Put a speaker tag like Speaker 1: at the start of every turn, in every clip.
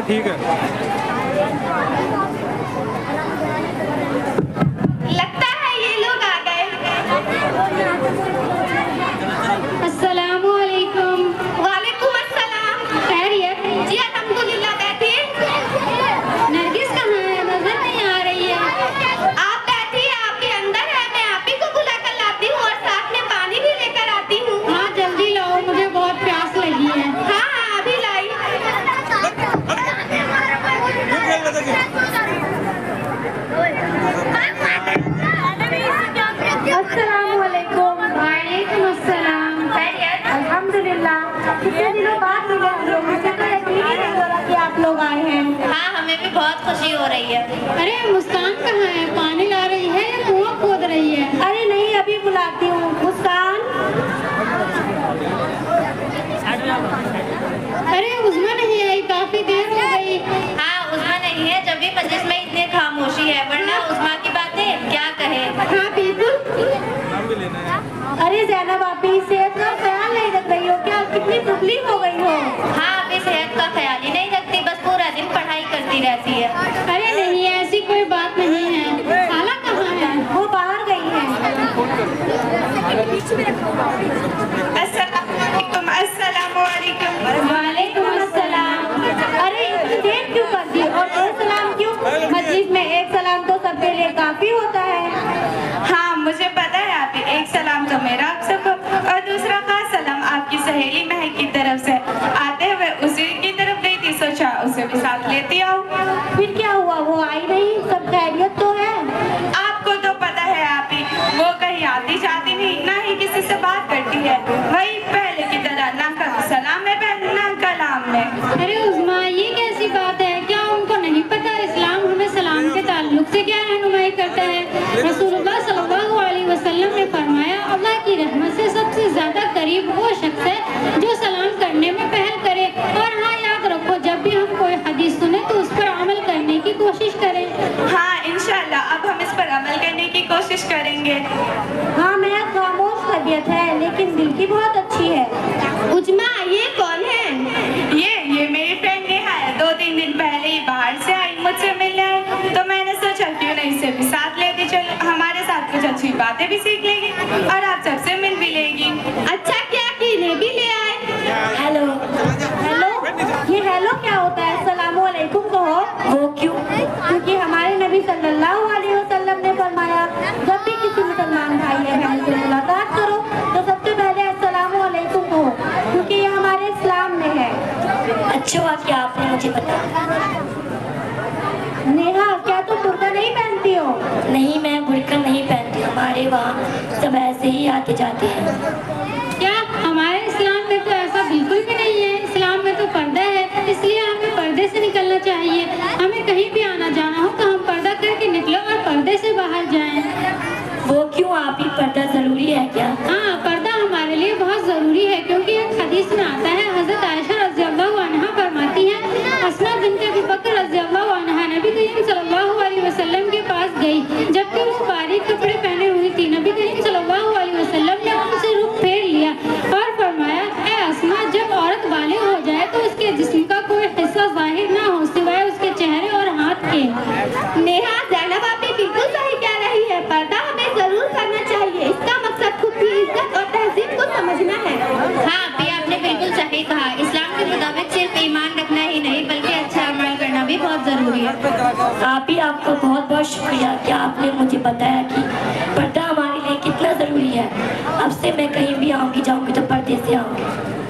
Speaker 1: ठीक है।
Speaker 2: लगता है ये लोग आ गए।
Speaker 3: अस्सलामु अलैकुम।
Speaker 2: वालेकुम अस्सलाम।
Speaker 3: खैरियत?
Speaker 2: जी अल्हम्दुलिल्लाह। बैठिए।
Speaker 3: नरगिस कहाँ है? नजर नहीं आ रही है।
Speaker 2: आप बैठिए, आपके अंदर है। मैं आप ही को बुला कर लाती हूँ और साथ में पानी भी लेकर आती हूँ।
Speaker 3: हाँ जल्दी लाओ, मुझे बहुत प्यास लगी है।
Speaker 2: हाँ हाँ अभी लाई।
Speaker 3: अस्सलामु अलैकुम। वालेकुम अस्सलाम।
Speaker 2: खैरियत?
Speaker 3: अल्हम्दुलिल्लाह। कितने दिनों बाद मिले हम लोग, मुझे तो यकीन ही नहीं हो रहा कि आप लोग आए हैं।
Speaker 2: हाँ हमें भी बहुत खुशी हो रही है।
Speaker 3: अरे मुस्कान कहाँ है? पानी ला रही है या कुआं खोद रही है?
Speaker 4: अरे नहीं, अभी बुलाती हूँ। मुस्कान।
Speaker 3: अरे उस्मा नहीं आई, काफी देर हो गई।
Speaker 2: हाँ उस्मा नहीं है, जब भी मजलिस में इतनी खामोशी है, वरना उस्मा की बातें क्या कहे।
Speaker 3: हाँ बिल्कुल।
Speaker 4: अरे जैनब आपी, सेहत का ख्याल नहीं रख रही हो क्या? कितनी दुबली हो गई हो।
Speaker 2: हाँ अभी सेहत का ख्याल ही नहीं रखती, बस पूरा दिन पढ़ाई करती रहती है।
Speaker 3: अरे नहीं, ऐसी कोई बात नहीं है। खाला कहाँ है?
Speaker 4: वो बाहर गई है।
Speaker 2: अस्सलामुअलैकुम।
Speaker 4: वालेकुम अस्सलाम। अरे इतनी देर क्यों कर दी और एक सलाम क्यों? मस्जिद में एक सलाम तो सबके लिए काफी होता है।
Speaker 2: हाँ मुझे पता है आप ही, एक सलाम तो मेरा आप सबको और दूसरा खास सलाम आपकी सहेली महक की तरफ से। आते हुए उसी की तरफ गई थी, सोचा उसे भी साथ लेती आओ।
Speaker 4: फिर क्या हुआ? वो आई नहीं? सब खैरियत तो है?
Speaker 2: आपको तो पता है आप ही, वो कहीं आती जाती नहीं, ना ही किसी से बात करती है। वही पहले की तरह, ना सलाम में ना कलाम में।
Speaker 3: अरे उस्मा, ये कैसी बात है? क्या उनको नहीं पता इस्लाम हमें सलाम के ताल्लुक से क्या रहनुमाई करता है? रसूलुल्लाह सल्लल्लाहु अलैहि वसल्लम ने फरमाया, अल्लाह की रहमत से सबसे ज्यादा करीब वो शख्स है जो सलाम करने में पहल करे। और हाँ याद रखो, जब भी हम कोई हदीस सुने तो उस पर अमल करने की कोशिश करें।
Speaker 2: हाँ इंशाल्लाह अब हम इस पर अमल करने की कोशिश करेंगे।
Speaker 4: हाँ मैं खामोश तबीयत है, लेकिन दिल की बहुत अच्छी है।
Speaker 2: उजमा ये कौन है? ये मेरी फ्रेंड नेहा है। 2-3 दिन पहले ही बाहर से आई, मुझसे मिलने आई, तो मैंने सोचा क्यों नहीं इसे भी साथ लेती चलो, हमारे साथ कुछ अच्छी बातें भी सीख लेगी और आप सबसे मिल भी लेगी। अच्छा क्या कि इन्हें भी ले आए?
Speaker 4: हेलो। हेलो? ये हेलो क्या होता है? सलामु अलैकुम कहो। वो क्यों? क्योंकि हमारे नबी सल्लल्लाहु अलैहि वसल्लम ने फरमाया, जब भी किसी मुसलमान भाई या बहन से मुलाकात करो तो सबसे पहले अस्सलामु अलैकुम कहो, क्योंकि ये हमारे इस्लाम में है।
Speaker 5: अच्छा हुआ कि आपने मुझे बताया।
Speaker 4: नेहा, क्या तुम बुर्का नहीं पहनती हो?
Speaker 5: नहीं मैं बुर्का नहीं पहनती, हमारे वहाँ सब ऐसे ही आते जाते हैं।
Speaker 3: क्या हमारे इस्लाम में तो ऐसा बिल्कुल भी नहीं है। इस्लाम में तो पर्दा है, इसलिए हमें पर्दे से निकलना चाहिए। हमें कहीं भी आना जाना हो तो हम पर्दा करके निकले और पर्दे से बाहर जाएं।
Speaker 5: वो क्यों, आप ही पर्दा जरूरी है क्या?
Speaker 3: हाँ पर्दा हमारे लिए बहुत जरूरी है, क्योंकि एक हदीस में आता है, हजरत आयशा रज़ियल्लाहु अन्हा फरमाती है, अस्मा बिन्त अबी बकर रज़ियल्लाहु अन्हा नबी करीम सल्लल्लाहु अलैहि वसल्लम के पास गई, जबकि वो बारीक कपड़े पहने हुई थी। नबी करीम सल्लल्लाहु अलैहि वसल्लम ने उनसे रुख फेर लिया और फरमाया, ए अस्मा, जब औरत बालिग हो जाए तो उसके जिस्म का कोई हिस्सा जाहिर ना हो सिवाय उसके चेहरे और हाथ के।
Speaker 2: नेहा, ज़ैनब आप भी बिल्कुल सही कह रही है, पर्दा हमें जरूर करना चाहिए। इसका मकसद खुद की इज्जत और तहजीब को समझना है। हाँ भी आपने बिल्कुल सही कहा। इस्लाम के मुताबिक सिर्फ ईमान रखना ही नहीं बल्कि अच्छा अमल करना भी बहुत जरूरी है।
Speaker 5: आप ही, आपका बहुत बहुत शुक्रिया कि आपने मुझे बताया कि पर्दा हमारे लिए कितना ज़रूरी है। अब से मैं कहीं भी आऊँगी जाऊँगी तो पर्दे से आऊँगी।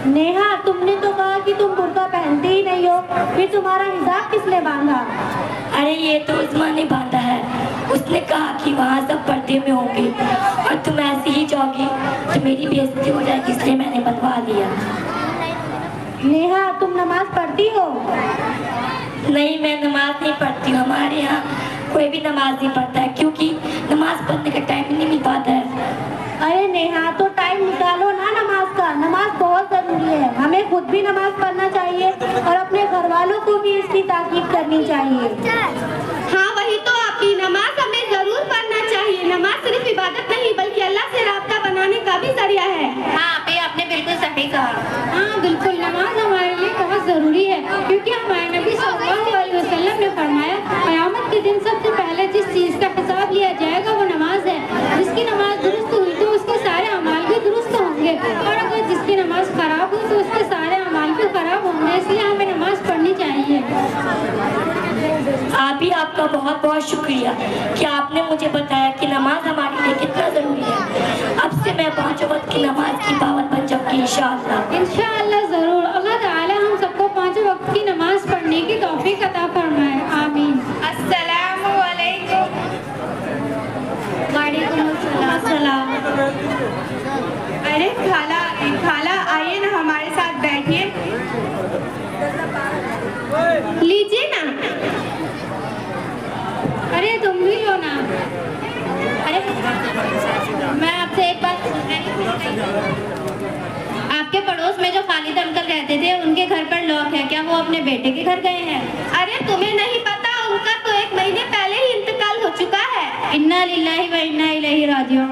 Speaker 4: नेहा, तुमने तो कहा कि तुम बुर्का पहनती ही नहीं हो, फिर तुम्हारा हिजाब किसने बांधा?
Speaker 5: अरे ये तो उस्मा ने बांधा है। उसने कहा कि वहाँ सब पर्दे में होंगे और तुम ऐसे ही जाओगी तो मेरी बेइज्जती हो जाएगी, इसलिए मैंने बनवा लिया।
Speaker 4: नेहा, तुम नमाज पढ़ती हो?
Speaker 5: नहीं मैं नमाज नहीं पढ़ती हूँ, हमारे यहाँ कोई भी नमाज नहीं पढ़ता है, क्योंकि नमाज पढ़ने का टाइम नहीं मिल पाता है।
Speaker 4: अरे नेहा, तो टाइम निकालो ना नमाज का। नमाज बहुत जरूरी है, हमें खुद भी नमाज पढ़ना चाहिए और अपने घर वालों को भी इसकी ताकीद करनी चाहिए।
Speaker 2: हाँ वही तो आपकी, नमाज हमें जरूर पढ़ना चाहिए। नमाज सिर्फ इबादत नहीं बल्कि अल्लाह से राब्ता बनाने का भी जरिया है। हाँ आपने बिल्कुल सही कहा।
Speaker 3: हाँ बिल्कुल, नमाज हमारे लिए बहुत जरूरी है, क्योंकि हमारे नबी
Speaker 5: आपका बहुत बहुत शुक्रिया कि आपने मुझे बताया कि नमाज हमारे लिए कितना ज़रूरी है। अब से मैं 5 वक्त की नमाज की पाबंद बन जाऊंगी इंशाअल्लाह।
Speaker 3: इंशाअल्लाह ज़रूर। अल्लाह ताला हम सबको 5 वक्त की नमाज पढ़ने की तौफीक अता फरमाए। आमीन।
Speaker 2: अस्सलामु अलैकुम।
Speaker 3: वालेकुम अस्सलाम।
Speaker 2: अरे खाला, खाला आइए ना, हमारे साथ बैठिए। लीजिए ना।
Speaker 3: अरे तुम भी लो ना।
Speaker 4: अरे मैं आपसे एक बात आपके पड़ोस में जो खालिद अंकल रहते थे उनके घर पर लॉक है, क्या वो अपने बेटे के घर गए हैं?
Speaker 2: अरे तुम्हें नहीं पता, उनका तो 1 महीने पहले ही इंतकाल हो चुका है।
Speaker 4: इन्ना लिल्लाहि व इन्ना इलैहि राजिऊन।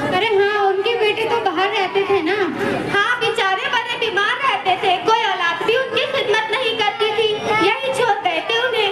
Speaker 3: अरे हाँ, उनके बेटे तो बाहर रहते थे ना।
Speaker 2: हाँ, बेचारे बड़े बीमार रहते थे, कोई औलाद भी उनकी खिदमत नहीं करती थी, यही छोड़ गए थे उन्हें।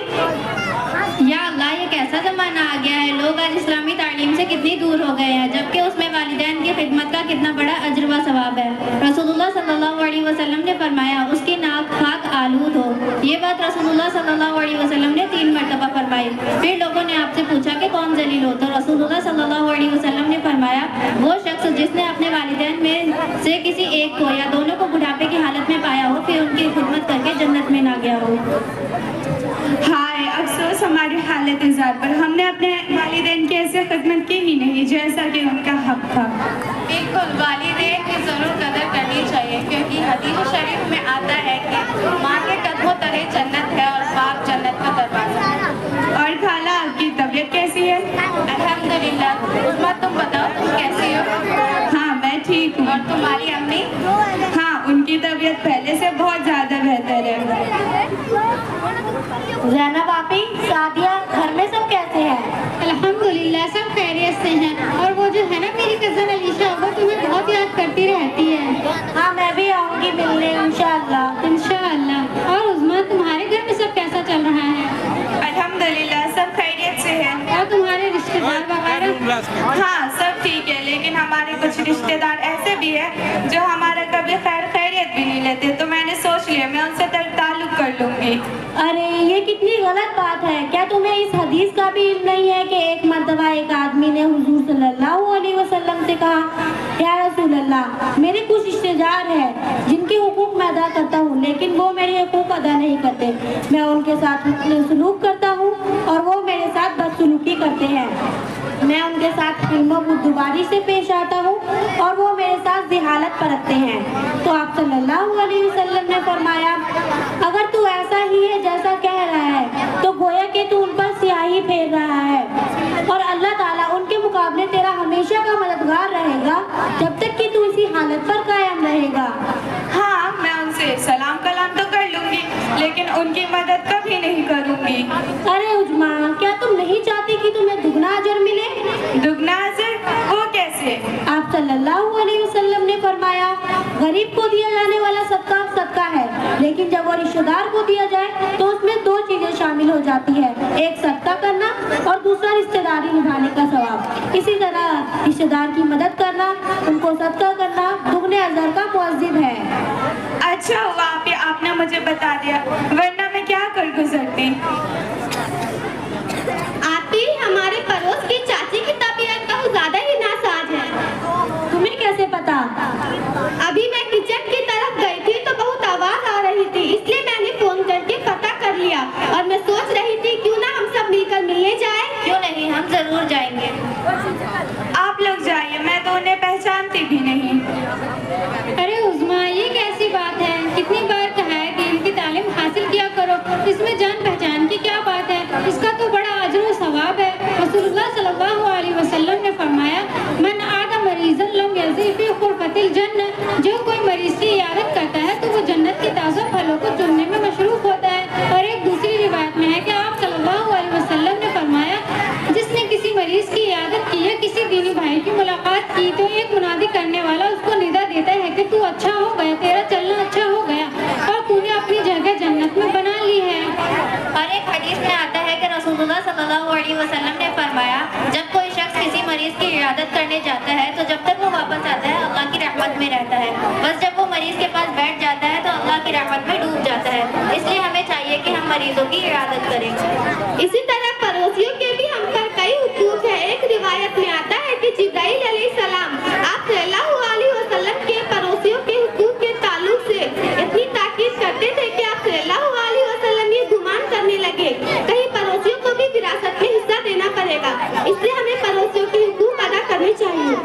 Speaker 4: या अल्लाह, ये कैसा ज़माना आ गया है। लोग आज इस्लामी तालीम से कितनी दूर हो गए हैं, जबकि उसमें वालिदैन की खिदमत का कितना बड़ा अज्र व सवाब है। रसूलुल्लाह सल्लल्लाहु अलैहि वसल्लम ने फरमाया, उसकी नाक खाक आलूद हो। ये बात रसूलुल्लाह सल्लल्लाहु अलैहि वसल्लम ने 3 मरतबा फरमाई। फिर लोगों ने आपसे पूछा कि कौन जलील हो, तो रसूलुल्लाह सल्लल्लाहु अलैहि वसल्लम ने फरमाया, वो शख्स जिसने अपने वालिदैन में से किसी एक को या दोनों को बुढ़ापे की हालत में पाया हो, फिर उनकी खिदमत करके जन्नत में ना गया हो।
Speaker 2: हाय अफसोस हमारी हालत इज़ार पर, हमने अपने वालिदैन की ऐसे खिदमत की ही नहीं जैसा कि उनका हक था।
Speaker 1: बिल्कुल, वालिदैन की ज़रूर कदर करनी चाहिए, क्योंकि हदीस शरीफ में आता है कि माँ के कदमों तले जन्नत है और बाप जन्नत का दरवाज़ा।
Speaker 2: और खाला, आपकी तबीयत कैसी है?
Speaker 1: अल्हम्दुलिल्लाह। उस्मा, तुम बताओ, तुम कैसी हो?
Speaker 2: हाँ, मैं ठीक हूँ।
Speaker 1: और तुम्हारी अम्मी?
Speaker 2: हाँ, उनकी तबीयत पहले से बहुत ज़्यादा बेहतर है।
Speaker 4: ज़ैनब आपी, सादिया, घर में सब कैसे हैं?
Speaker 3: अल्हम्दुलिल्लाह, सब खैरियत से हैं। और वो जो है ना मेरी कज़न अलीशा, वो तुम्हें बहुत याद करती रहती है।
Speaker 4: हाँ, मैं भी आऊँगी मिलने इंशाअल्लाह।
Speaker 3: इंशाअल्लाह। और उस्मा, तुम्हारे घर में सब कैसा चल रहा है?
Speaker 2: अल्हम्दुलिल्लाह, सब खैरियत से है।
Speaker 3: और तुम्हारे रिश्तेदार वगैरह?
Speaker 2: हाँ, सब ठीक है, लेकिन हमारे कुछ रिश्तेदार ऐसे भी है जो हमारा कभी खैरियत भी नहीं लेते, तो मैंने सोच लिया मैं उनसे ताल्लुक कर लूँगी।
Speaker 4: अरे ये कितनी गलत बात है। क्या तुम्हें इस हदीस का भी इल्म नहीं है कि एक मर्तबा एक आदमी ने हुजूर सल्लल्लाहु अलैहि वसल्लम से कहा, या रसूल अल्लाह, मेरे कुछ रिश्तेदार हैं जिनके हुकूक मैं अदा करता हूँ, लेकिन वो मेरे हुकूक अदा नहीं करते। मैं उनके साथ सलूक करता हूँ और वो मेरे साथ बदसलूकी करते हैं। मैं उनके साथ बुद्दुबारी से पेश आता हूँ और वो मेरे साथ जिहालत बरतते हैं। तो आप सल्लल्लाहु अलैहि वसल्लम ने फरमाया, अगर तू ऐसा ही है जैसा कह रहा है, तो गोया कि तू उन पर स्याही फेर रहा है और अल्लाह ताला उनके मुकाबले तेरा हमेशा का मददगार रहेगा, जब तक कि तू इसी हालत पर कायम रहेगा।
Speaker 2: हाँ, मैं उनसे सलाम कलाम तो कर लूँगी, लेकिन उनकी मदद कभी नहीं करूँगी।
Speaker 4: अरे उजमा, क्या तुम नहीं चाहती कि तुम्हें दुगना अजर मिले?
Speaker 2: दुगना अजर? वो कैसे?
Speaker 4: आप सल्लल्लाहु अलैहि वसल्लम ने फरमाया, गरीब को दिया जाने वाला सदका सदका है, लेकिन जब वो रिश्तेदार को दिया जाए तो उसमें 2 चीजें शामिल हो जाती है, एक सदका करना और दूसरा रिश्तेदारी निभाने का सवाब। इसी तरह रिश्तेदार की मदद करना, उनको सदका करना दुगने अजर का मुअज्जिब है।
Speaker 2: अच्छा हुआ आपने मुझे बता दिया, वरना मैं क्या कर गुजरती।
Speaker 4: आती, हमारे पड़ोस की चाची की तबीयत बहुत ज्यादा ही नासाज है। तुम्हें कैसे पता?
Speaker 6: अभी मैं किचन की तरफ गई थी तो बहुत आवाज आ रही थी, इसलिए मैंने फोन करके पता कर लिया और मैं सोच रही थी क्यों ना हम सब मिलकर मिलने जाएं।
Speaker 4: क्यों नहीं, हम जरूर जाएंगे।
Speaker 2: आप लोग जाइए, मैं तो उन्हें पहचानती भी नहीं।
Speaker 3: अरे उस्मा, ये कैसी बात है? कितनी बार कहा है कि इनकी तालीम हासिल किया करो, इसमें जान पहचान की क्या बात है? इसका तो बड़ा अजर व सवाब है। रसूलुल्लाह सल्लल्लाहु अलैहि वसल्लम ने फरमाया, मन आदा मरीजन लम यज़ी फी खुरफतिल जन्नह, जो कोई मरीज की इयादत करता है तो वो जन्नत के ताज़ा फलों को चुनने में मशरूफ होता है। और एक दूसरी रिवायत में है कि आप सल्लल्लाहु अलैहि वसल्लम ने फरमाया, जिसने किसी मरीज की इयादत की या किसी दीनी भाई की मुलाकात की तो एक मुनादी करने वाला उसको निदा देता है कि तू अच्छा हो गया, तेरा चलना अच्छा हो गया और तूने अपनी जगह जन्नत में बना ली है।
Speaker 4: और एक हदीस में आता है कि रसूलुल्लाह सल्लल्लाहु अलैहि वसल्लम ने फरमाया, जब कोई शख्स किसी मरीज की इयादत करने जाता है तो जब तक वो वापस आता है अल्लाह की रहमत में रहता है, बस जब वो मरीज के पास बैठ जाता है तो अल्लाह की रहमत में डूब जाता है। इसलिए हमें चाहिए
Speaker 1: कि हम मरीजों की इयादत करें।
Speaker 6: इसी तरह पड़ोसियों के भी हम पर कई हुकूक है। एक रिवायत में आता है कि जिब्राइल अलैहिस्सलाम आप सल्लल्लाहु अलैहि वसल्लम के पड़ोसियों के हुकूक के ताल्लुक से इतनी ताकीद करते थे कि आप सल्लल्लाहु अलैहि वसल्लम ये गुमान करने लगे कहीं पड़ोसियों को भी विरासत में हिस्सा देना पड़ेगा। इसलिए हमें पड़ोसियों के हुकूक अदा करने चाहिए।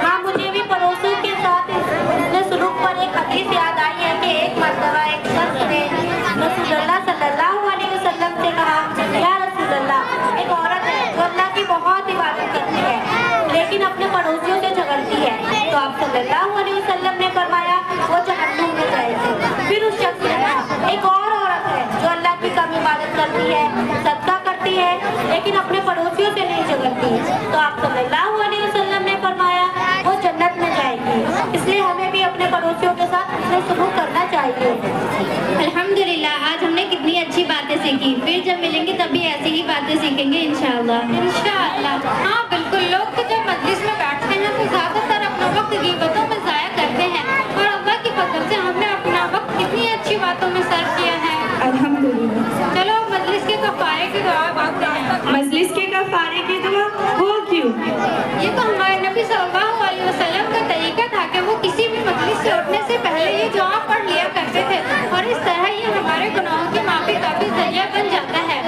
Speaker 4: हाँ, मुझे भी पड़ोसियों के साथ इतने सुलूक पर एक हदीस याद आई है कि एक मर्तबा एक शख्स ने रसूलुल्लाह सल्लल्लाहु अलैहि वसल्लम से कहा, या रसूलल्लाह, एक औरत है जो अल्लाह की बहुत इबादत करती है लेकिन अपने पड़ोसियों से झगड़ती है, तो आप सल्लल्लाहु अलैहि वसल्लम ने फरमाया वो जहन्नुम में जाएगी। फिर उस शख्स ने कहा, एक और औरत है जो अल्लाह की कम इबादत करती है, सदका करती है लेकिन अपने पड़ोसियों से नहीं झगड़ती, तो आप सल्लल्लाहु अलैहि वसल्लम ने फरमाया वो जन्नत में जाएगी। इसलिए हमें भी अपने पड़ोसियों के साथ इतने सुलूक करना चाहिए।
Speaker 3: अल्हम्दुलिल्लाह, आज हमने कितनी अच्छी बातें सीखी। फिर जब मिलेंगे तभी ऐसी ही बातें सीखेंगे इंशाअल्लाह।
Speaker 2: इंशाअल्लाह। हाँ बिल्कुल, लोग तो जब मजलिस में बैठते हैं तो ज्यादातर अपना वक्त गीबतों में जाया करते हैं और अल्लाह की फजल से हमने अपना वक्त कितनी अच्छी बातों में सर्व किया है। अल्हम्दुलिल्लाह।
Speaker 3: चलो मजलिस के कफारे की दुआ मांगते हैं।
Speaker 2: मजलिस के कफारे की दुआ वो क्यों?
Speaker 3: ये तो हमारे नबी सल्लल्लाहु अलैहि वसल्लम का तरीका था कि वो किसी भी मजलिस से उठने से पहले ये दुआ पढ़ लिया करते थे और इस तरह ये हमारे गुनाहों की माफी का भी जरिया बन जाता है।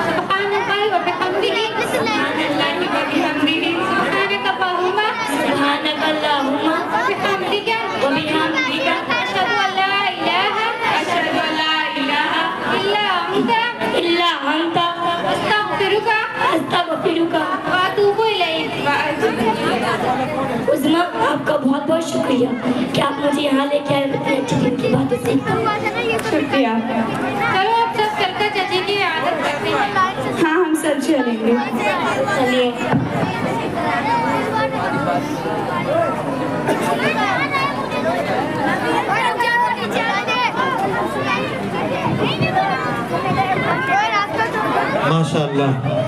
Speaker 3: सुब्हानल्लाहि व बिहम्दिही, सुब्हानल्लाहि व बिहम्दिही, सुब्हानकल्लाहुम्मा,
Speaker 5: सुब्हानकल्लाहुम्मा
Speaker 3: व बिहम्दिका,
Speaker 5: व बिहम्दिका,
Speaker 3: अशहदु अल्ला इलाहा इल्ला अंता, अस्तगफिरुका
Speaker 5: अस्तगफिरुका
Speaker 3: व अतूबु इलैक।
Speaker 5: उज़्मा, आपका बहुत बहुत शुक्रिया कि आप मुझे यहाँ लेके आए, इतनी अच्छी दिन की बातें सीख।
Speaker 2: शुक्रिया।
Speaker 3: चलो अब सब चलकर चाची की इयादत करते हैं।
Speaker 2: हाँ, हम सब चलेंगे।
Speaker 5: चलिए।
Speaker 7: माशाअल्लाह।